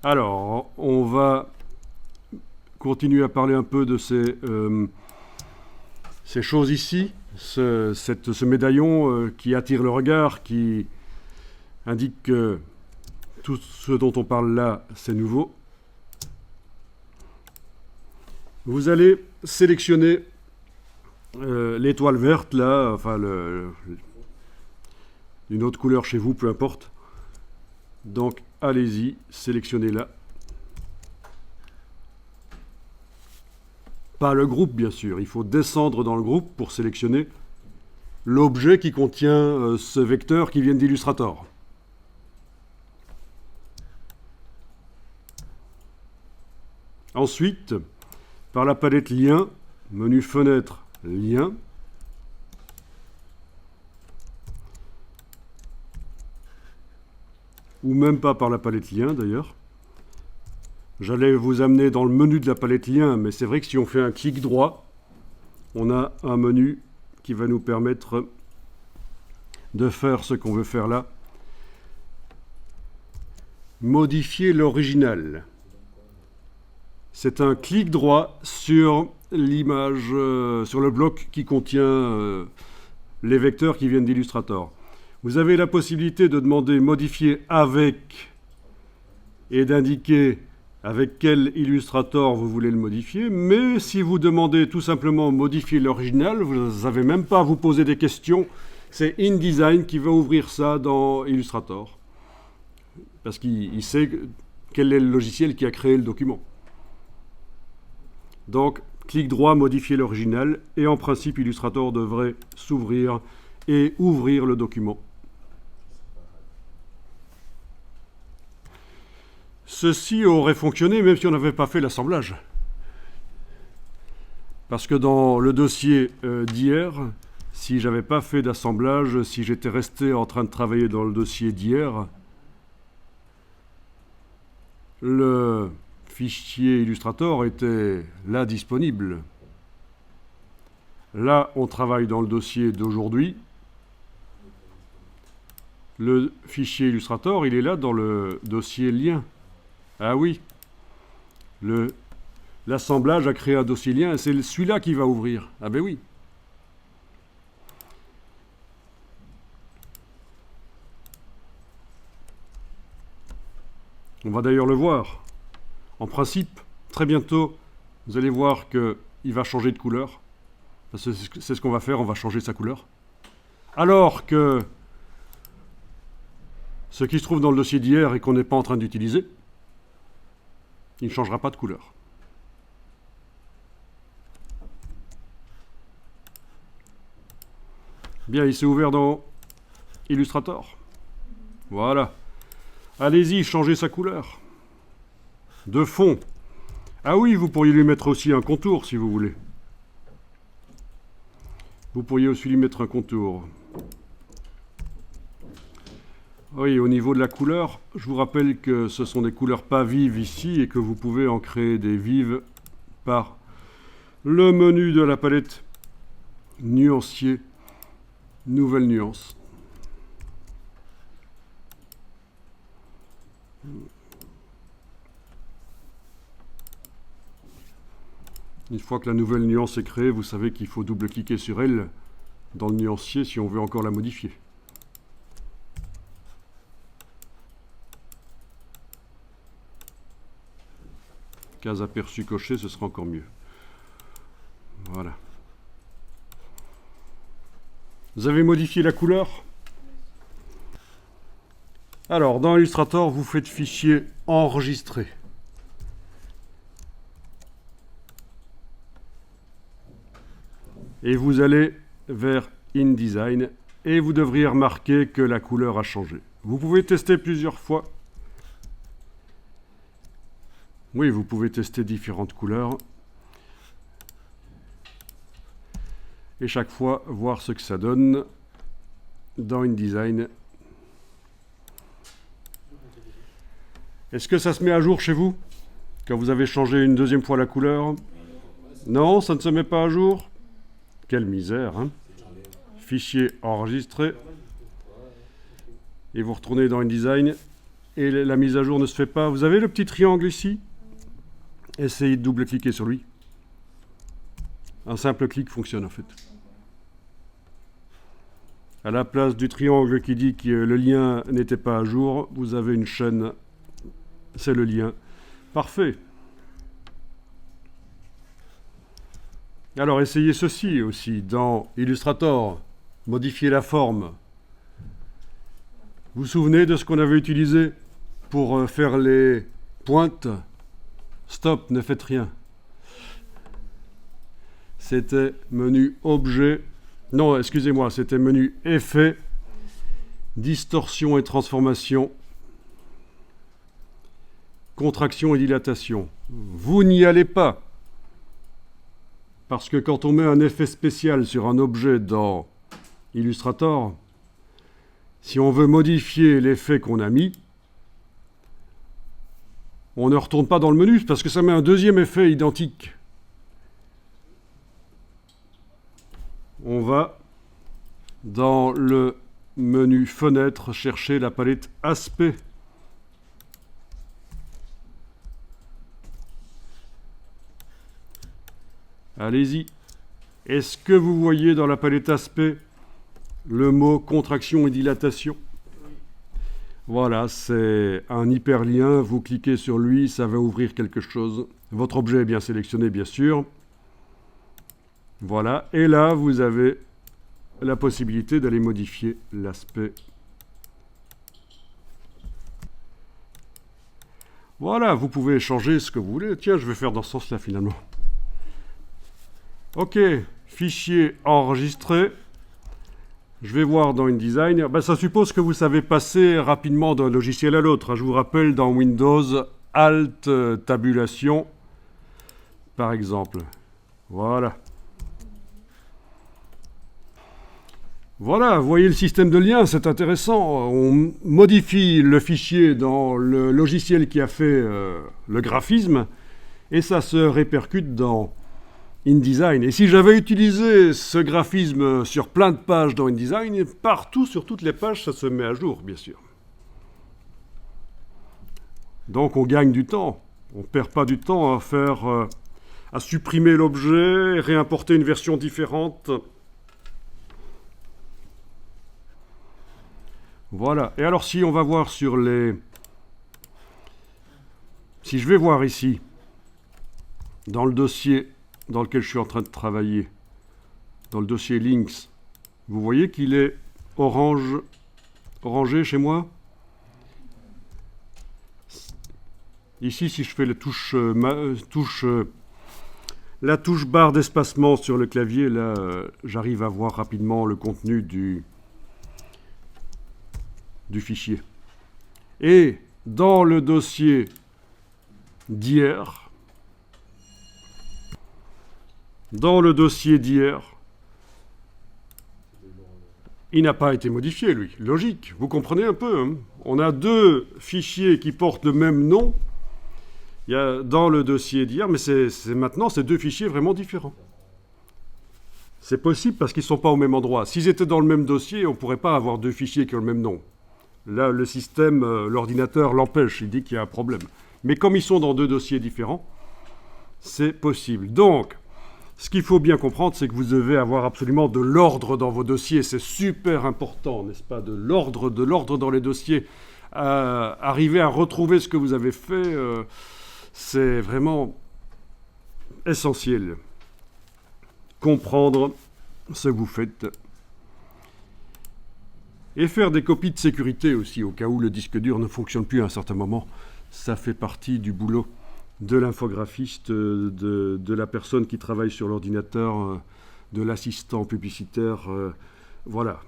Alors, on va continuer à parler un peu de ces choses ici, ce médaillon qui attire le regard, qui indique que tout ce dont on parle là, c'est nouveau. Vous allez sélectionner l'étoile verte, là, enfin une autre couleur chez vous, peu importe. Donc, allez-y, sélectionnez-la. Pas le groupe, bien sûr. Il faut descendre dans le groupe pour sélectionner l'objet qui contient ce vecteur qui vient d'Illustrator. Ensuite, par la palette Lien, menu Fenêtre, Lien, ou même pas par la palette Lien d'ailleurs. J'allais vous amener dans le menu de la palette Lien, mais c'est vrai que si on fait un clic droit, on a un menu qui va nous permettre de faire ce qu'on veut faire là. Modifier l'original. C'est un clic droit sur l'image, sur le bloc qui contient les vecteurs qui viennent d'Illustrator. Vous avez la possibilité de demander modifier avec et d'indiquer avec quel Illustrator vous voulez le modifier, mais si vous demandez tout simplement modifier l'original, vous n'avez même pas à vous poser des questions. C'est InDesign qui va ouvrir ça dans Illustrator, parce qu'il sait quel est le logiciel qui a créé le document. Donc, clic droit, modifier l'original, et en principe, Illustrator devrait s'ouvrir et ouvrir le document. Ceci aurait fonctionné même si on n'avait pas fait l'assemblage. Parce que dans le dossier d'hier, si j'avais pas fait d'assemblage, si j'étais resté en train de travailler dans le dossier d'hier, le fichier Illustrator était là disponible. Là, on travaille dans le dossier d'aujourd'hui. Le fichier Illustrator, il est là dans le dossier lien. Ah oui, l'assemblage a créé un dossier lien et c'est celui-là qui va ouvrir. Ah ben oui. On va d'ailleurs le voir. En principe, très bientôt, vous allez voir qu'il va changer de couleur. Parce que c'est ce qu'on va faire, on va changer sa couleur. Alors que ce qui se trouve dans le dossier d'hier et qu'on n'est pas en train d'utiliser, il ne changera pas de couleur. Bien, il s'est ouvert dans Illustrator. Voilà. Allez-y, changez sa couleur. De fond. Ah oui, vous pourriez lui mettre aussi un contour si vous voulez. Vous pourriez aussi lui mettre un contour. Oui, au niveau de la couleur, je vous rappelle que ce sont des couleurs pas vives ici et que vous pouvez en créer des vives par le menu de la palette nuancier, nouvelle nuance. Une fois que la nouvelle nuance est créée, vous savez qu'il faut double-cliquer sur elle dans le nuancier si on veut encore la modifier. Case aperçu coché, ce sera encore mieux. Voilà. Vous avez modifié la couleur? Alors, dans Illustrator, vous faites fichier enregistré. Et vous allez vers InDesign et vous devriez remarquer que la couleur a changé. Vous pouvez tester plusieurs fois. Oui, vous pouvez tester différentes couleurs. Et chaque fois, voir ce que ça donne dans InDesign. Est-ce que ça se met à jour chez vous quand vous avez changé une deuxième fois la couleur? Non, ça ne se met pas à jour? Quelle misère, hein? Fichier enregistré. Et vous retournez dans InDesign et la mise à jour ne se fait pas, vous avez le petit triangle ici. Essayez de double-cliquer sur lui. Un simple clic fonctionne en fait. À la place du triangle qui dit que le lien n'était pas à jour, vous avez une chaîne, c'est le lien. Parfait. Alors essayez ceci aussi dans Illustrator, modifier la forme. Vous vous souvenez de ce qu'on avait utilisé pour faire les pointes? Stop, ne faites rien. C'était menu objet. Non, excusez-moi, c'était menu effet, distorsion et transformation, contraction et dilatation. Vous n'y allez pas. Parce que quand on met un effet spécial sur un objet dans Illustrator, si on veut modifier l'effet qu'on a mis, on ne retourne pas dans le menu parce que ça met un deuxième effet identique. On va dans le menu fenêtre chercher la palette aspect. Allez-y. Est-ce que vous voyez dans la palette aspect le mot contraction et dilatation? Voilà, c'est un hyperlien. Vous cliquez sur lui, ça va ouvrir quelque chose. Votre objet est bien sélectionné, bien sûr. Voilà, et là, vous avez la possibilité d'aller modifier l'aspect. Voilà, vous pouvez changer ce que vous voulez. Tiens, je vais faire dans ce sens-là, finalement. OK, fichier enregistré. Je vais voir dans InDesign. Ça suppose que vous savez passer rapidement d'un logiciel à l'autre. Je vous rappelle, dans Windows, Alt, tabulation, par exemple. Voilà. Voilà, vous voyez le système de lien, c'est intéressant. On modifie le fichier dans le logiciel qui a fait le graphisme et ça se répercute dans InDesign. Et si j'avais utilisé ce graphisme sur plein de pages dans InDesign, partout, sur toutes les pages, ça se met à jour, bien sûr. Donc on gagne du temps. On ne perd pas du temps à faire, à supprimer l'objet, réimporter une version différente. Voilà. Et alors si on va voir sur les... Si je vais voir ici, dans le dossier dans lequel je suis en train de travailler, dans le dossier Links, vous voyez qu'il est orangé chez moi. Ici, si je fais la touche barre d'espacement sur le clavier, là, j'arrive à voir rapidement le contenu du fichier. Et dans le dossier d'hier, il n'a pas été modifié, lui. Logique, vous comprenez un peu, hein? On a deux fichiers qui portent le même nom. Il y a dans le dossier d'hier, mais maintenant, c'est deux fichiers vraiment différents. C'est possible parce qu'ils ne sont pas au même endroit. S'ils étaient dans le même dossier, on ne pourrait pas avoir deux fichiers qui ont le même nom. Là, le système, l'ordinateur l'empêche, il dit qu'il y a un problème. Mais comme ils sont dans deux dossiers différents, c'est possible. Donc, ce qu'il faut bien comprendre, c'est que vous devez avoir absolument de l'ordre dans vos dossiers. C'est super important, n'est-ce pas? De l'ordre dans les dossiers. Arriver à retrouver ce que vous avez fait, c'est vraiment essentiel. Comprendre ce que vous faites. Et faire des copies de sécurité aussi, au cas où le disque dur ne fonctionne plus à un certain moment. Ça fait partie du boulot de l'infographiste, de la personne qui travaille sur l'ordinateur, de l'assistant publicitaire. Voilà.